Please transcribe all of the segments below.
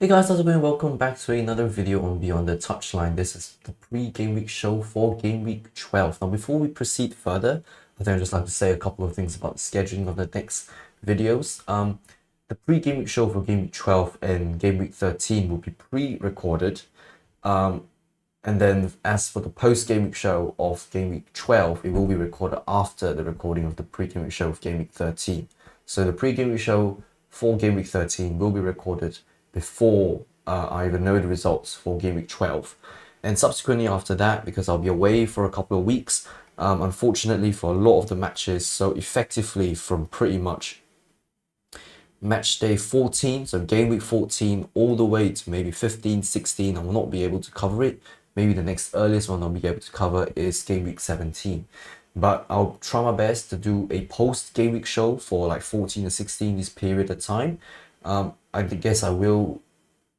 Hey guys, how's it going? Welcome back to another video on Beyond the Touchline. This is the pre-game week show for game week 12. Now, before we proceed further, I think I'd just like to say a couple of things about the scheduling of the next videos. The pre-game week show for game week 12 and game week 13 will be pre-recorded. And then as for the post-game week show of game week 12, it will be recorded after the recording of the pre-game week show of game week 13. So the pre-game week show for game week 13 will be recorded before I even know the results for game week 12. And subsequently after that, because I'll be away for a couple of weeks, unfortunately for a lot of the matches, so effectively from pretty much match day 14, so game week 14, all the way to maybe 15, 16, I will not be able to cover it. Maybe the next earliest one I'll be able to cover is game week 17. But I'll try my best to do a post game week show for like 14 to 16 this period of time. I guess I will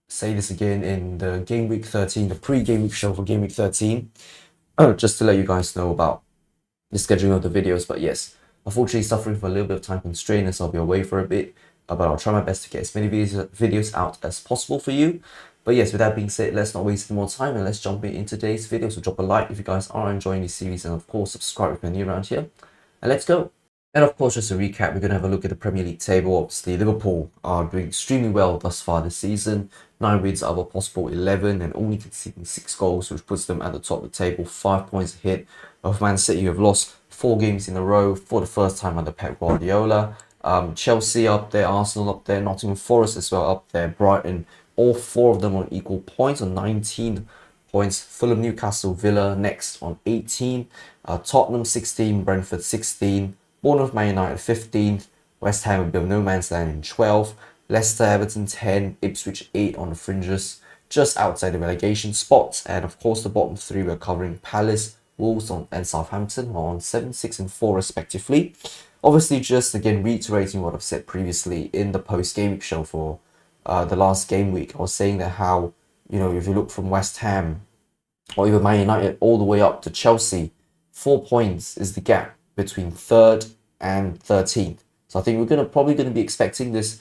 say this again in the game week 13, the pre-game week show for game week 13, just to let you guys know about the scheduling of the videos. But yes, unfortunately suffering for a little bit of time constraint as I'll be away for a bit, but I'll try my best to get as many videos out as possible for you. But yes, with that being said, let's not waste any more time and let's jump into today's video. So drop a like if you guys are enjoying this series, and of course subscribe if you're new around here, and let's go. And of course, just to recap, we're going to have a look at the Premier League table. Obviously, Liverpool are doing extremely well thus far this season. 9 wins out of a possible 11 and only conceding 6 goals, which puts them at the top of the table, 5 points ahead of Man City, who have lost 4 games in a row for the first time under Pep Guardiola. Chelsea up there, Arsenal up there, Nottingham Forest as well up there, Brighton, all 4 of them on equal points on 19 points. Fulham, Newcastle, Villa next on 18. Tottenham 16, Brentford 16. Bournemouth, Man United 15th, West Ham a bit of no man's land in 12th, Leicester, Everton 10, Ipswich 8 on the fringes, just outside the relegation spots, and of course the bottom 3 we're covering Palace, Wolves and Southampton on 7, 6 and 4 respectively. Obviously, just again reiterating what I've said previously in the post-game show for the last game week, I was saying that how, if you look from West Ham or even Man United all the way up to Chelsea, 4 points is the gap between 3rd and 13th. So I think we're probably gonna be expecting this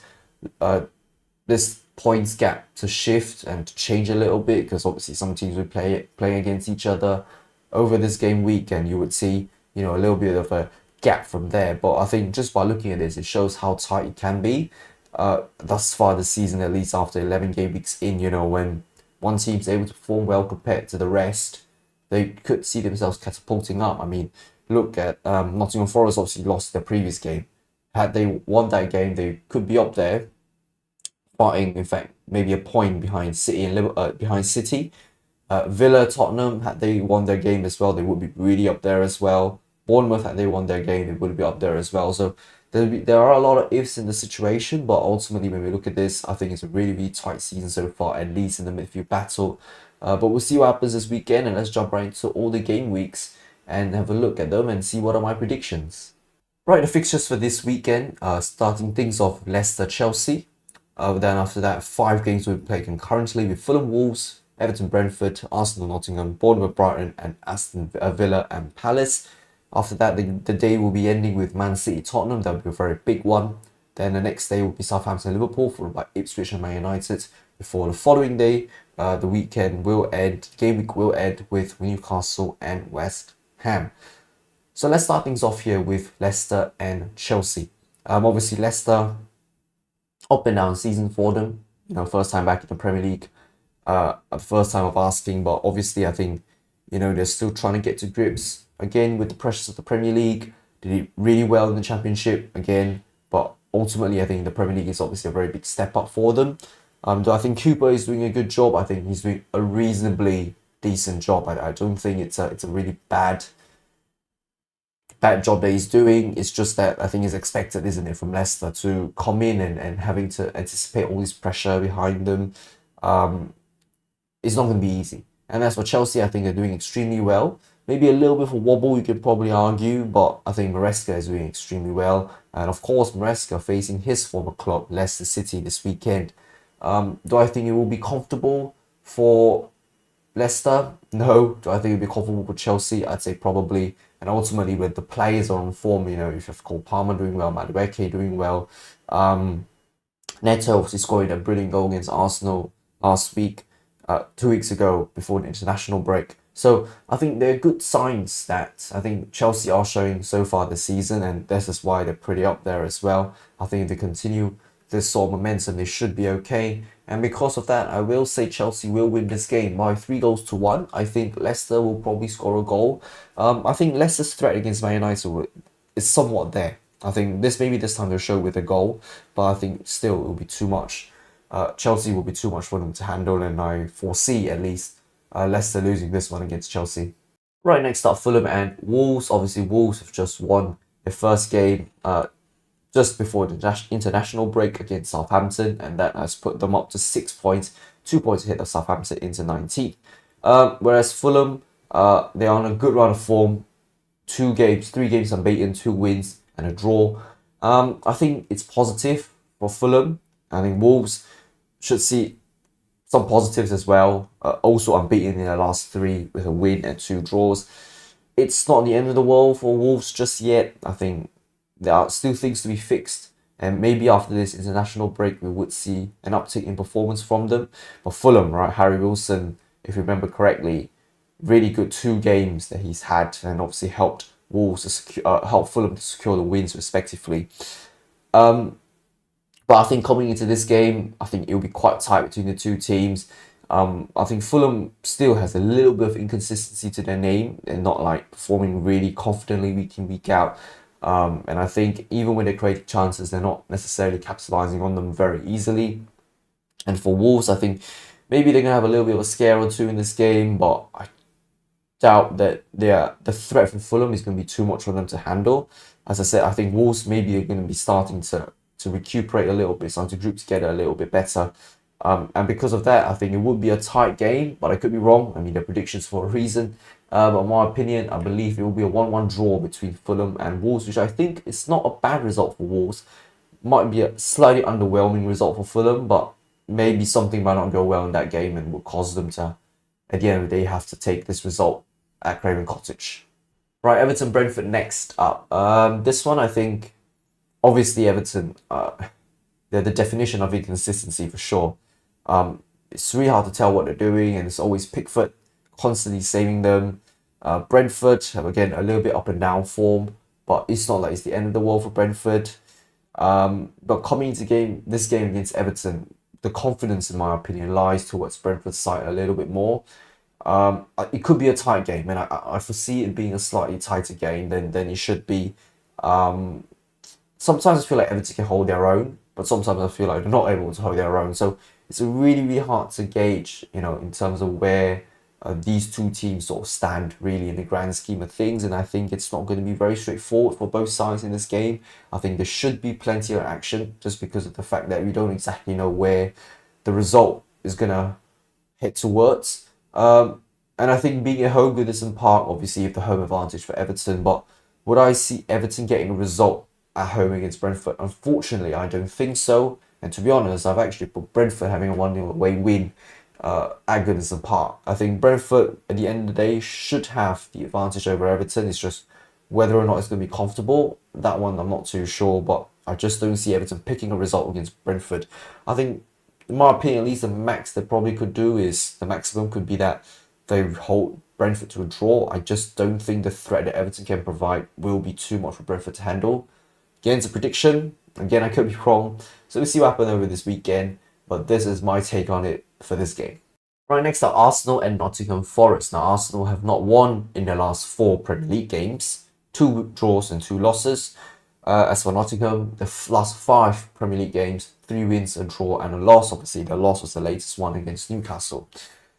this points gap to shift and to change a little bit, because obviously some teams will play against each other over this game week, and you would see a little bit of a gap from there. But I think just by looking at this, it shows how tight it can be thus far this season, at least after 11 game weeks in. When one team's able to perform well compared to the rest, they could see themselves catapulting up. I mean, look at Nottingham Forest obviously lost their previous game. Had they won that game, they could be up there, fighting, in fact, maybe a point behind City and behind City. Villa, Tottenham, had they won their game as well, they would be really up there as well. Bournemouth, had they won their game, they would be up there as well. So there are a lot of ifs in the situation, but ultimately when we look at this, I think it's a really, really tight season so far, at least in the midfield battle. But we'll see what happens this weekend, and let's jump right into all the game weeks and have a look at them and see what are my predictions. Right, the fixtures for this weekend, starting things off Leicester, Chelsea. Then after that, 5 games will be played concurrently with Fulham, Wolves, Everton, Brentford, Arsenal, Nottingham, Bournemouth, Brighton, and Aston Villa and Palace. After that, the day will be ending with Man City, Tottenham. That will be a very big one. Then the next day will be Southampton, Liverpool, followed by Ipswich and Man United. Before the following day, the weekend will end, game week will end with Newcastle and West Ham. So let's start things off here with Leicester and Chelsea. Obviously Leicester, up and down season for them. First time back in the Premier League. First time of asking, but obviously I think they're still trying to get to grips again with the pressures of the Premier League. They did really well in the Championship again, but ultimately I think the Premier League is obviously a very big step up for them. Do I think Cooper is doing a good job? I think he's doing a reasonably decent job. I don't think it's a really bad job that he's doing. It's just that I think it's expected, isn't it, from Leicester to come in and having to anticipate all this pressure behind them. It's not going to be easy. And as for Chelsea, I think they're doing extremely well. Maybe a little bit of a wobble, you could probably argue, but I think Maresca is doing extremely well. And of course, Maresca facing his former club, Leicester City, this weekend. Do I think it will be comfortable for Leicester? No. Do I think it'll be comfortable for Chelsea? I'd say probably. And ultimately, with the players on form, if you've Cole Palmer doing well, Madueke doing well, Neto obviously scoring a brilliant goal against Arsenal last week, 2 weeks ago before the international break. So I think they're good signs that I think Chelsea are showing so far this season, and this is why they're pretty up there as well. I think if they continue this sort of momentum, they should be okay. And because of that, I will say Chelsea will win this game by 3 goals to 1. I think Leicester will probably score a goal. I think Leicester's threat against Man United is somewhat there. I think this time they'll show with a goal, but I think still it will be too much. Chelsea will be too much for them to handle, and I foresee at least Leicester losing this one against Chelsea. Right, next up, Fulham and Wolves. Obviously, Wolves have just won their first game just before the international break against Southampton, and that has put them up to 6 points, 2 points ahead of Southampton into 19th. Whereas Fulham, they're on a good run of form, 2 games, 3 games unbeaten, 2 wins and a draw. I think it's positive for Fulham. I think Wolves should see some positives as well. Also unbeaten in the last 3 with a win and 2 draws. It's not the end of the world for Wolves just yet. I think there are still things to be fixed, and maybe after this international break we would see an uptick in performance from them. But Fulham, right, Harry Wilson, if you remember correctly, really good 2 games that he's had, and obviously helped Wolves to help Fulham to secure the wins respectively. But I think coming into this game, I think it'll be quite tight between the two teams. I think Fulham still has a little bit of inconsistency to their name. They're not like performing really confidently week in, week out. And I think even when they create chances, they're not necessarily capitalizing on them very easily. And for Wolves, I think maybe they're going to have a little bit of a scare or two in this game, but I doubt that the threat from Fulham is going to be too much for them to handle. As I said, I think Wolves maybe are going to be starting to recuperate a little bit, starting to group together a little bit better. And because of that, I think it would be a tight game, but I could be wrong. I mean, the predictions for a reason. But in my opinion, I believe it will be a 1-1 draw between Fulham and Wolves, which I think is not a bad result for Wolves. Might be a slightly underwhelming result for Fulham, but maybe something might not go well in that game and will cause them to, at the end of the day, have to take this result at Craven Cottage. Right, Everton Brentford next up. This one, I think, obviously Everton, they're the definition of inconsistency for sure. It's really hard to tell what they're doing, and it's always Pickford constantly saving them. Brentford have again a little bit up and down form, but it's not like it's the end of the world for Brentford. But coming into this game against Everton, the confidence, in my opinion, lies towards Brentford's side a little bit more. It could be a tight game, and I foresee it being a slightly tighter game than it should be. Sometimes I feel like Everton can hold their own, but sometimes I feel like they're not able to hold their own. So it's really, really hard to gauge, in terms of where these two teams sort of stand really in the grand scheme of things. And I think it's not going to be very straightforward for both sides in this game. I think there should be plenty of action just because of the fact that we don't exactly know where the result is going to head towards. And I think being at home, Goodison Park, obviously, you have the home advantage for Everton. But would I see Everton getting a result at home against Brentford? Unfortunately, I don't think so. And to be honest, I've actually put Brentford having a 1-0 away win at Goodison Park. I think Brentford, at the end of the day, should have the advantage over Everton. It's just whether or not it's going to be comfortable. That one, I'm not too sure. But I just don't see Everton picking a result against Brentford. I think, in my opinion, at least the max they probably could do is, the maximum could be that they hold Brentford to a draw. I just don't think the threat that Everton can provide will be too much for Brentford to handle. Again, it's a prediction. Again, I could be wrong. So we'll see what happens over this weekend. But this is my take on it for this game. Right, next are Arsenal and Nottingham Forest. Now, Arsenal have not won in their last 4 Premier League games. 2 draws and 2 losses. As for Nottingham, the last 5 Premier League games, 3 wins, a draw and a loss. Obviously, the loss was the latest one against Newcastle.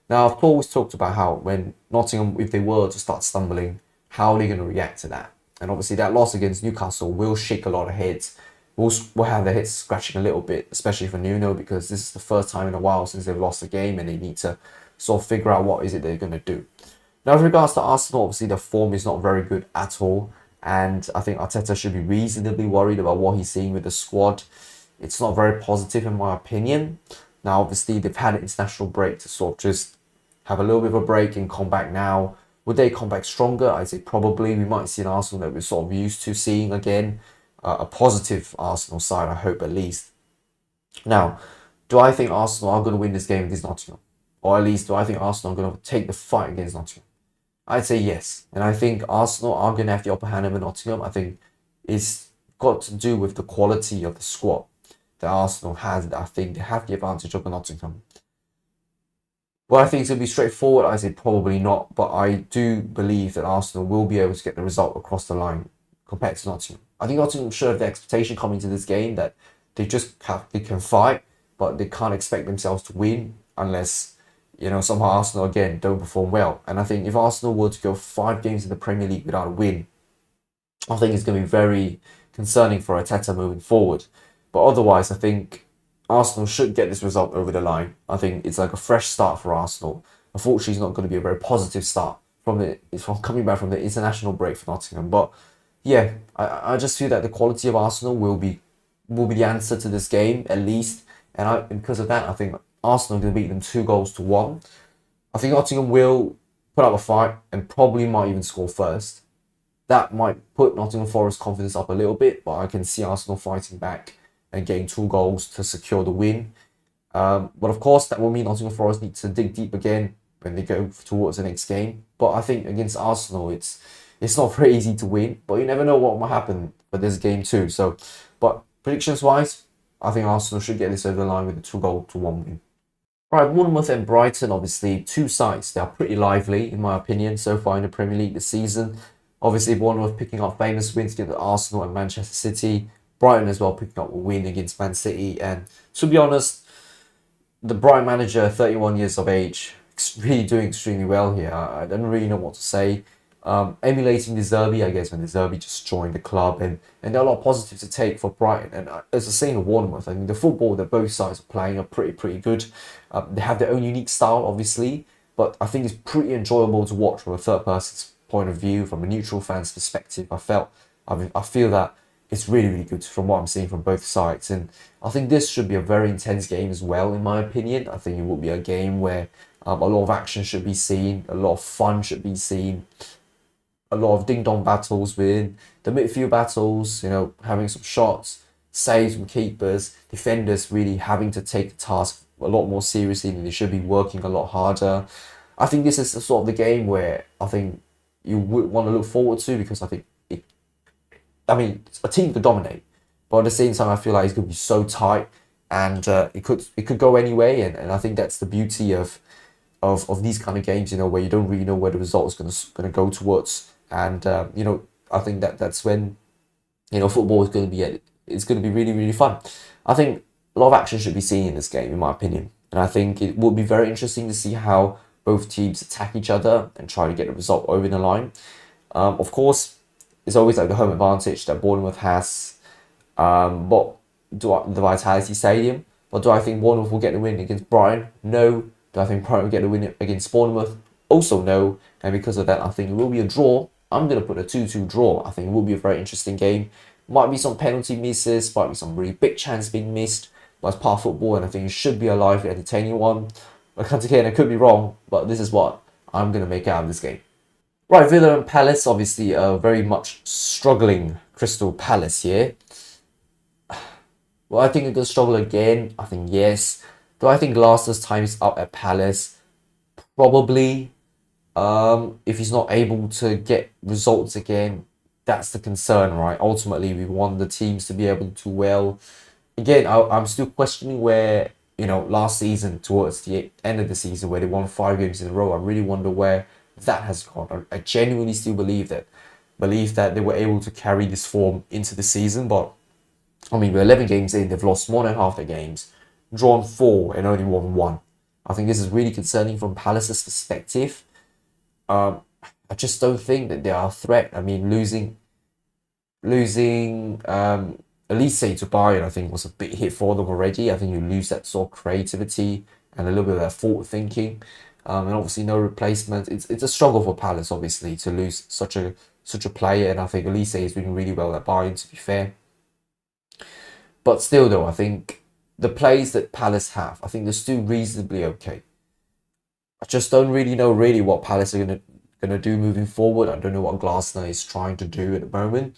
Now, I've always talked about how when Nottingham, if they were to start stumbling, how are they going to react to that? And obviously that loss against Newcastle will shake a lot of heads. We'll have their heads scratching a little bit, especially for Nuno, because this is the first time in a while since they've lost a game and they need to sort of figure out what is it they're going to do. Now, with regards to Arsenal, obviously their form is not very good at all. And I think Arteta should be reasonably worried about what he's seeing with the squad. It's not very positive in my opinion. Now, obviously, they've had an international break to sort of just have a little bit of a break and come back now. Would they come back stronger? I'd say probably. We might see an Arsenal that we're sort of used to seeing again. A positive Arsenal side, I hope at least. Now, do I think Arsenal are going to win this game against Nottingham? Or at least, do I think Arsenal are going to take the fight against Nottingham? I'd say yes. And I think Arsenal are going to have the upper hand over Nottingham. I think it's got to do with the quality of the squad that Arsenal has. I think they have the advantage over Nottingham. Well, I think it's going to be straightforward. I say probably not, but I do believe that Arsenal will be able to get the result across the line compared to Nottingham. I think Nottingham should have the expectation coming to this game that they can fight, but they can't expect themselves to win unless somehow Arsenal again don't perform well. And I think if Arsenal were to go 5 games in the Premier League without a win, I think it's going to be very concerning for Arteta moving forward. But otherwise, I think Arsenal should get this result over the line. I think it's like a fresh start for Arsenal. Unfortunately, it's not going to be a very positive start from coming back from the international break for Nottingham. But yeah, I just feel that the quality of Arsenal will be the answer to this game at least, and because of that, I think Arsenal are going to beat them 2 goals to 1. I think Nottingham will put up a fight and probably might even score first. That might put Nottingham Forest's confidence up a little bit, but I can see Arsenal fighting back and getting 2 goals to secure the win. But of course, that will mean Nottingham Forest need to dig deep again when they go towards the next game. But I think against Arsenal, it's not very easy to win, but you never know what might happen for this game too. So, but predictions wise, I think Arsenal should get this over the line with a 2 goal to 1 win. Right, Bournemouth and Brighton, obviously, two sides. They are pretty lively, in my opinion, so far in the Premier League this season. Obviously, Bournemouth picking up famous wins against Arsenal and Manchester City. Brighton as well picking up a win against Man City. And to be honest, the Brighton manager, 31 years of age, really doing extremely well here. I don't really know what to say. Emulating the Zerbi, I guess, when the Zerbi just joined the club, and there are a lot of positives to take for Brighton. And as the same with Bournemouth, I mean, the football that both sides are playing are pretty good. They have their own unique style, obviously, but I think it's pretty enjoyable to watch from a third person's point of view, from a neutral fan's perspective. I feel that it's really good from what I'm seeing from both sides, and I think this should be a very intense game as well, in my opinion. I think it will be a game where a lot of action should be seen, a lot of fun should be seen, a lot of ding-dong battles within the midfield battles, having some shots, saves from keepers, defenders really having to take the task a lot more seriously than they should be, working a lot harder. I think this is the sort of the game where I think you would want to look forward to, because I think a team could dominate, but at the same time I feel like it's going to be so tight, and it could go anyway, and I think that's the beauty of these kind of games, where you don't really know where the result is going to go towards. And I think that's when football is going to be really fun. I think a lot of action should be seen in this game, in my opinion, and I think it will be very interesting to see how both teams attack each other and try to get the result over the line. Of course, it's always like the home advantage that Bournemouth has, but the Vitality Stadium. But do I think Bournemouth will get the win against Brighton? No. Do I think Brighton will get the win against Bournemouth? Also no. And because of that, I think it will be a draw. I'm going to put a 2-2 draw. I think it will be a very interesting game. Might be some penalty misses, might be some really big chance being missed, but it's part of football, and I think it should be a lively, entertaining one. But once again, I could be wrong, but this is what I'm going to make out of this game. Right, Villa and Palace, obviously very much struggling Crystal Palace here. Well, I think it could struggle again. I think yes. Do I think Glasner's time is up at Palace? Probably. If he's not able to get results again, that's the concern, right? Ultimately, we want the teams to be able to do well. Again, I'm still questioning where, last season, towards the end of the season, where they won 5 games in a row, I really wonder where that has gone. I genuinely still believe that they were able to carry this form into the season, but I mean, we're 11 games in, they've lost more than half their games, drawn 4 and only won 1. I think this is really concerning from Palace's perspective. I just don't think that they are a threat. I mean, losing Elise to Bayern, I think, was a big hit for them already. I think you lose that sort of creativity and a little bit of that forward thinking. And obviously no replacement. It's a struggle for Palace, obviously, to lose such a player. And I think Elise is doing really well at Bayern, to be fair. But still, though, I think the plays that Palace have, I think they're still reasonably okay. I just don't really know what Palace are gonna do moving forward. I don't know what Glasner is trying to do at the moment,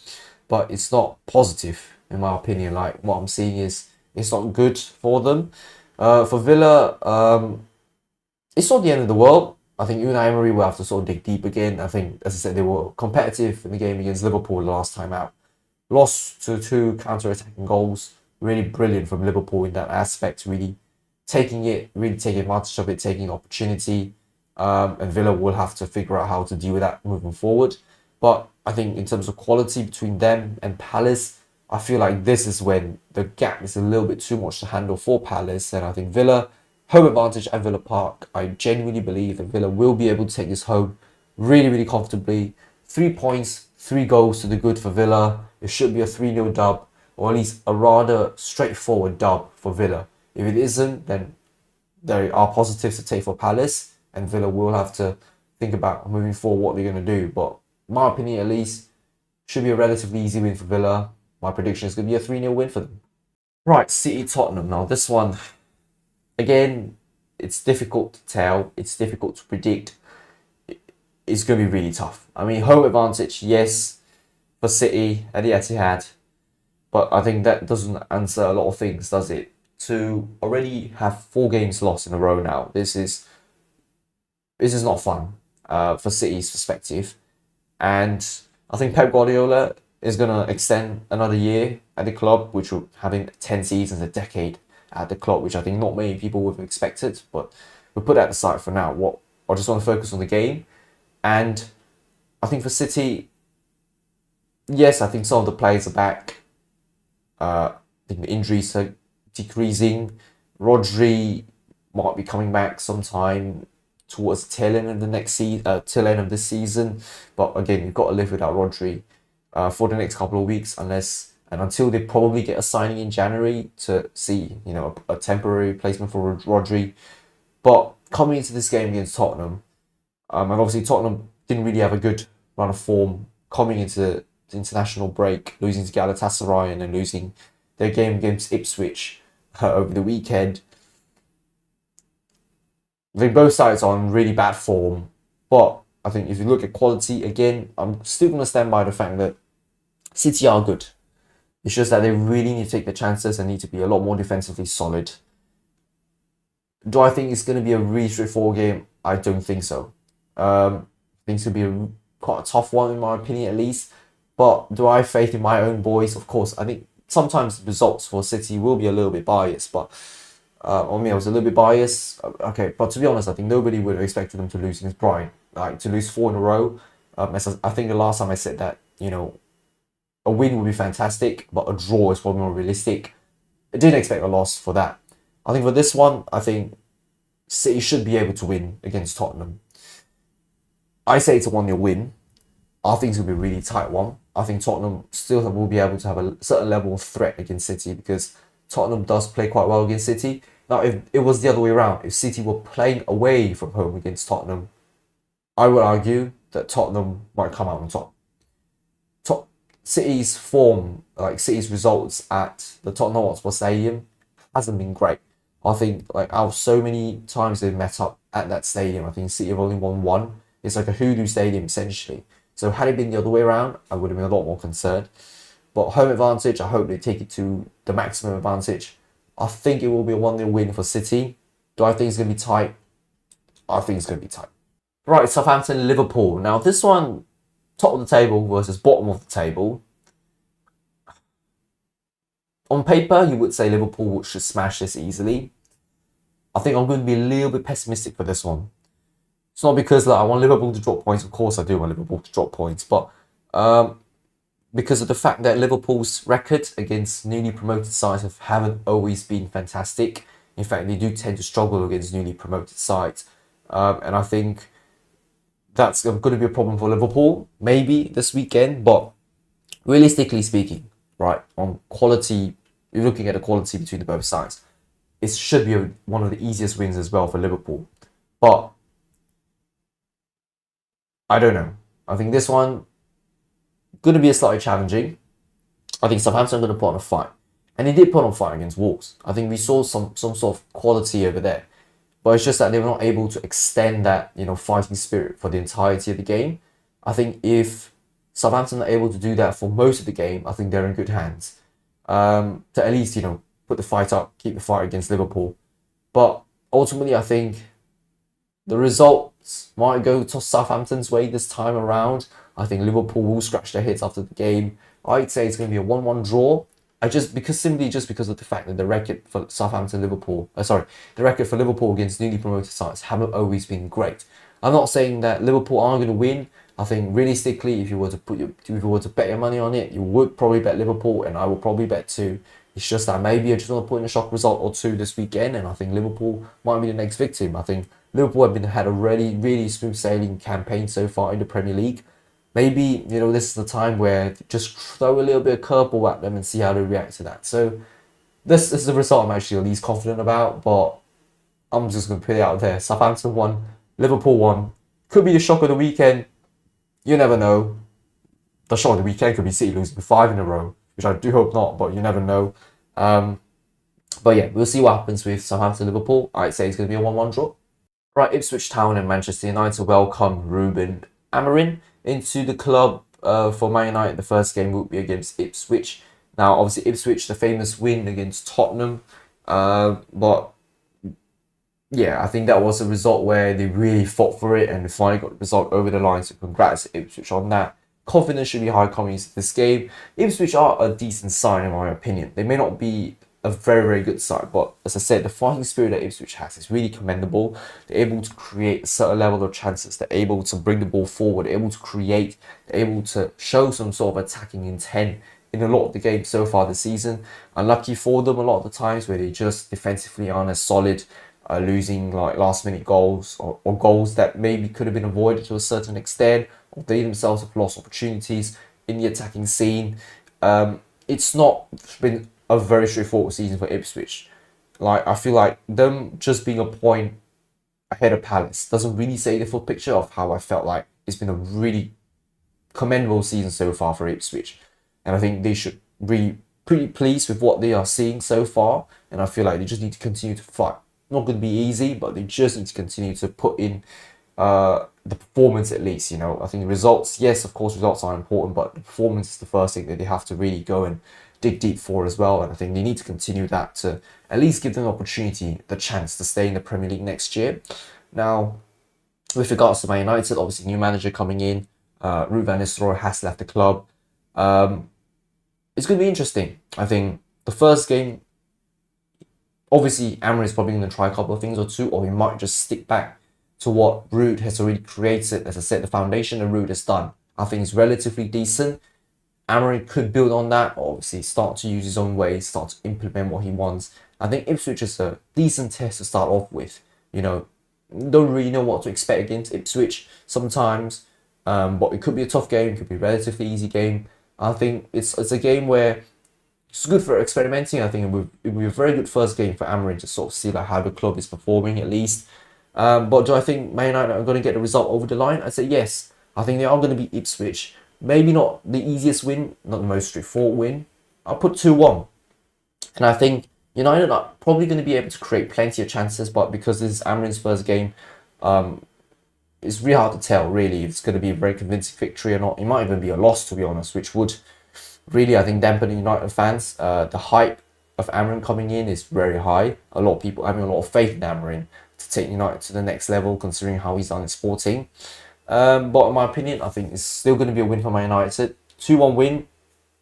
but it's not positive in my opinion. Like what I'm seeing is It's not good for them. For Villa, it's not the end of the world. I think Unai Emery will have to sort of dig deep again. I think, as I said, they were competitive in the game against Liverpool the last time out. Lost to two counter-attacking goals. Really brilliant from Liverpool in that aspect. Really taking advantage of it, taking opportunity. And Villa will have to figure out how to deal with that moving forward. But I think in terms of quality between them and Palace, I feel like this is when the gap is a little bit too much to handle for Palace. And I think Villa, home advantage at Villa Park, I genuinely believe that Villa will be able to take this home really, really comfortably. 3 points, 3 goals to the good for Villa. It should be a 3-0 dub, or at least a rather straightforward dub for Villa. If it isn't, then there are positives to take for Palace, and Villa will have to think about moving forward what they're going to do. But in my opinion, at least, should be a relatively easy win for Villa. My prediction is going to be a 3-0 win for them. Right, City Tottenham. Now, this one, again, it's difficult to tell. It's difficult to predict. It's going to be really tough. I mean, home advantage, yes, for City at the Etihad. But I think that doesn't answer a lot of things, does it? To already have 4 games lost in a row now, this is not fun for City's perspective. And I think Pep Guardiola is going to extend another year at the club, which will having 10 seasons, a decade at the club, which I think not many people would have expected. But we'll put that aside for now. I just want to focus on the game. And I think for City, yes, I think some of the players are back. I think the injuries are decreasing. Rodri might be coming back sometime towards the tail end of the tail end of this season. But again, you've got to live without Rodri for the next couple of weeks, until they probably get a signing in January to see, a temporary replacement for Rodri. But coming into this game against Tottenham, and obviously Tottenham didn't really have a good run of form coming into the international break, losing to Galatasaray and then losing their game against Ipswich over the weekend. I think both sides are on really bad form, but I think if you look at quality, again, I'm still going to stand by the fact that City are good. It's just that they really need to take the chances and need to be a lot more defensively solid. Do I think it's going to be a really straightforward game? I don't think so. I think it's going to be quite a tough one in my opinion at least. But do I have faith in my own boys? Of course. I think sometimes the results for City will be a little bit biased, but I was a little bit biased. Okay, but to be honest, I think nobody would have expected them to lose against Brighton. Like, to lose 4 in a row. I think the last time I said that, a win would be fantastic, but a draw is probably more realistic. I didn't expect a loss for that. I think for this one, I think City should be able to win against Tottenham. I say it's a 1-0 win. I think it's going to be a really tight one. I think Tottenham still will be able to have a certain level of threat against City because Tottenham does play quite well against City. Now, if it was the other way around, if City were playing away from home against Tottenham, I would argue that Tottenham might come out on top. City's form, like City's results at the Tottenham Hotspur Stadium, hasn't been great. I think, out of so many times they've met up at that stadium, I think City have only won 1. It's like a hoodoo stadium, essentially. So had it been the other way around, I would have been a lot more concerned. But home advantage, I hope they take it to the maximum advantage. I think it will be a 1-0 win for City. Do I think it's going to be tight? I think it's going to be tight. Right, Southampton, Liverpool. Now, this one, top of the table versus bottom of the table. On paper, you would say Liverpool should smash this easily. I think I'm going to be a little bit pessimistic for this one. It's not because I want Liverpool to drop points. Of course, I do want Liverpool to drop points. But because of the fact that Liverpool's record against newly promoted sides haven't always been fantastic. In fact, they do tend to struggle against newly promoted sides. And I think that's going to be a problem for Liverpool, maybe this weekend. But realistically speaking, right, on quality, you're looking at the quality between the both sides. It should be one of the easiest wins as well for Liverpool. But I don't know. I think this one going to be a slightly challenging. I think Southampton are going to put on a fight. And they did put on a fight against Wolves. I think we saw some sort of quality over there. But it's just that they were not able to extend that, fighting spirit for the entirety of the game. I think if Southampton are able to do that for most of the game, I think they're in good hands. To at least, put put the fight up, keep the fight against Liverpool. But ultimately, I think the results might go to Southampton's way this time around. I think Liverpool will scratch their heads after the game. I'd say it's going to be a 1-1 draw. Simply because of the fact that the record for the record for Liverpool against newly promoted sides haven't always been great. I'm not saying that Liverpool aren't going to win. I think realistically, if you were to bet your money on it, you would probably bet Liverpool, and I will probably bet too. It's just that maybe I just want to put in a shock result or two this weekend, and I think Liverpool might be the next victim. I think Liverpool have had a really smooth sailing campaign so far in the Premier League. Maybe this is the time where just throw a little bit of curveball at them and see how they react to that. So this is the result I'm actually the least confident about, but I'm just going to put it out there. Southampton won, Liverpool won. Could be the shock of the weekend. You never know. The shock of the weekend could be City losing 5 in a row, which I do hope not, but you never know. But yeah, we'll see what happens with Southampton Liverpool. I'd say it's going to be a 1-1 draw. Right, Ipswich Town and Manchester United welcome Ruben Amorim into the club for Man United. The first game will be against Ipswich. Now, obviously, Ipswich, the famous win against Tottenham. But yeah, I think that was a result where they really fought for it and finally got the result over the line. So congrats to Ipswich on that. Confidence should be high coming into this game. Ipswich are a decent side in my opinion. They may not be a very good side, but as I said, the fighting spirit that Ipswich has is really commendable. They're able to create a certain level of chances. They're able to bring the ball forward. They're able to create. They're able to show some sort of attacking intent in a lot of the games so far this season. Unlucky for them a lot of the times where they just defensively aren't as solid, losing like last minute goals or goals that maybe could have been avoided to a certain extent, or they themselves have lost opportunities in the attacking scene. It's not been a very straightforward season for Ipswich. Like, I feel like them just being a point ahead of Palace doesn't really say the full picture of how I felt like it's been a really commendable season so far for Ipswich. And I think they should be pretty pleased with what they are seeing so far. And I feel like they just need to continue to fight. Not going to be easy, but they just need to continue to put in the performance at least. I think the results, yes, of course, results are important, but the performance is the first thing that they have to really go and dig deep for as well. And I think they need to continue that to at least give them the chance to stay in the Premier League next year. Now, with regards to Man United, obviously new manager coming in, Ruud van Nistelrooy has left the club. It's going to be interesting. I think the first game, obviously Amorim is probably going to try a couple of things or two, or he might just stick back to what Ruud has already created. As I said, the foundation that Ruud has done, I think is relatively decent. Amorim could build on that, obviously start to use his own ways, start to implement what he wants. I think Ipswich is a decent test to start off with. Don't really know what to expect against Ipswich sometimes, but it could be a tough game, it could be a relatively easy game. I think it's a game where it's good for experimenting. I think it would be a very good first game for Amorim to sort of see like how the club is performing at least. But do I think Man United are going to get the result over the line? I'd say yes. I think they are going to beat Ipswich. Maybe not the easiest win, not the most straightforward win. I'll put 2-1. And I think United are probably going to be able to create plenty of chances, but because this is Amorim's first game, it's really hard to tell, really, if it's going to be a very convincing victory or not. It might even be a loss, to be honest, which would really, I think, dampen United fans. The hype of Amorim coming in is very high. A lot of people having a lot of faith in Amorim to take United to the next level, considering how he's done at Sporting. But in my opinion, I think it's still going to be a win for Man United. 2-1 win,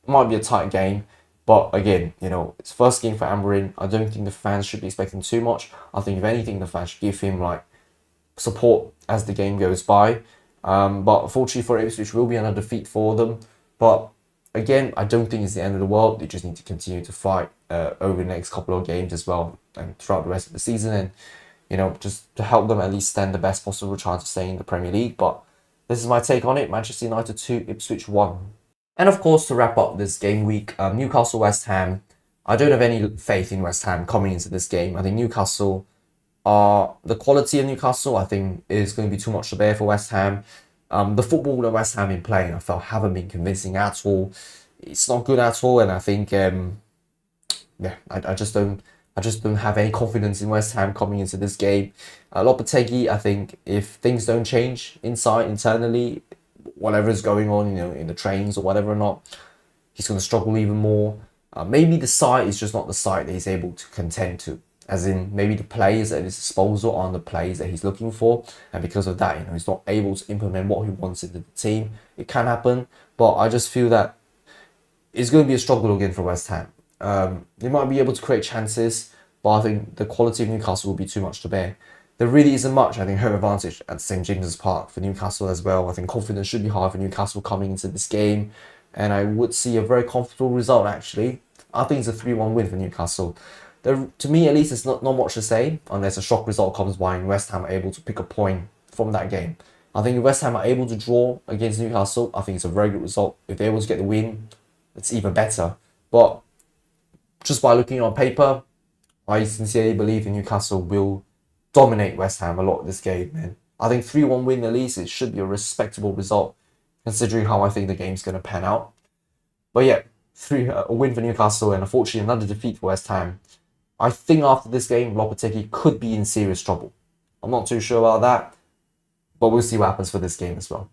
might be a tight game. But again, it's first game for Amorim. I don't think the fans should be expecting too much. I think if anything, the fans should give him like support as the game goes by. But unfortunately for Ipswich, will be another defeat for them. But again, I don't think it's the end of the world. They just need to continue to fight over the next couple of games as well and throughout the rest of the season. And just to help them at least stand the best possible chance of staying in the Premier League. But this is my take on it. Manchester United 2, Ipswich 1. And of course, to wrap up this game week, Newcastle West Ham. I don't have any faith in West Ham coming into this game. I think Newcastle the quality of Newcastle, I think, is going to be too much to bear for West Ham. The football that West Ham been playing, I felt, haven't been convincing at all. It's not good at all, and I think, I just don't have any confidence in West Ham coming into this game. Lopetegui, I think, if things don't change internally, whatever is going on, in the trains or whatever or not, he's going to struggle even more. Maybe the side is just not the side that he's able to contend to. As in, maybe the players at his disposal aren't the players that he's looking for, and because of that, he's not able to implement what he wants into the team. It can happen, but I just feel that it's going to be a struggle again for West Ham. They might be able to create chances, but I think the quality of Newcastle will be too much to bear. There really isn't much, I think, home advantage at St James's Park for Newcastle as well. I think confidence should be high for Newcastle coming into this game, and I would see a very comfortable result, actually. I think it's a 3-1 win for Newcastle. To me, at least, it's not much to say unless a shock result comes by and West Ham are able to pick a point from that game. I think if West Ham are able to draw against Newcastle, I think it's a very good result. If they're able to get the win, it's even better. But just by looking on paper, I sincerely believe that Newcastle will dominate West Ham a lot this game, man. I think 3-1 win at least, it should be a respectable result considering how I think the game's going to pan out. But yeah, a win for Newcastle and unfortunately another defeat for West Ham. I think after this game, Lopetegui could be in serious trouble. I'm not too sure about that, but we'll see what happens for this game as well.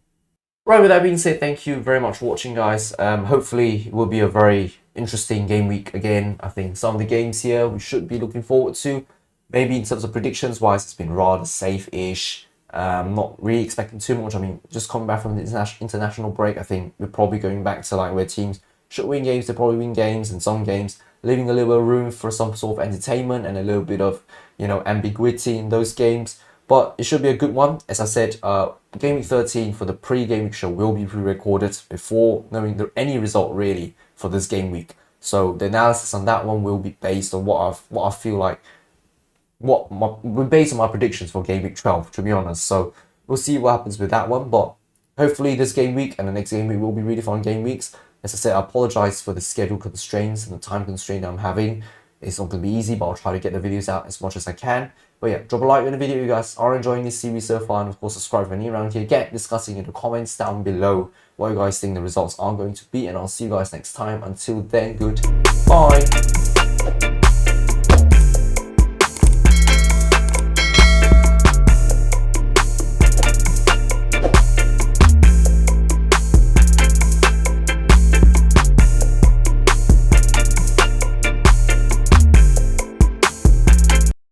Right, with that being said, thank you very much for watching, guys. Hopefully, it will be a very interesting game week again. I think some of the games here we should be looking forward to. Maybe in terms of predictions-wise, it's been rather safe-ish. Not really expecting too much. I mean, just coming back from the international break, I think we're probably going back to like where teams should win games, they probably win games, and some games leaving a little bit of room for some sort of entertainment and a little bit of, ambiguity in those games. But it should be a good one. As I said, Game Week 13 for the pre-game week show will be pre-recorded before knowing any result really for this game week. So the analysis on that one will be based on what I feel like, based on my predictions for Game Week 12, to be honest. So we'll see what happens with that one. But hopefully this game week and the next game week will be really fun game weeks. As I said, I apologize for the schedule constraints and the time constraint I'm having. It's not going to be easy, but I'll try to get the videos out as much as I can. But yeah, drop a like on the video if you guys are enjoying this series so far, and of course subscribe if you're new around here. Get discussing in the comments down below what you guys think the results are going to be, and I'll see you guys next time. Until then, goodbye.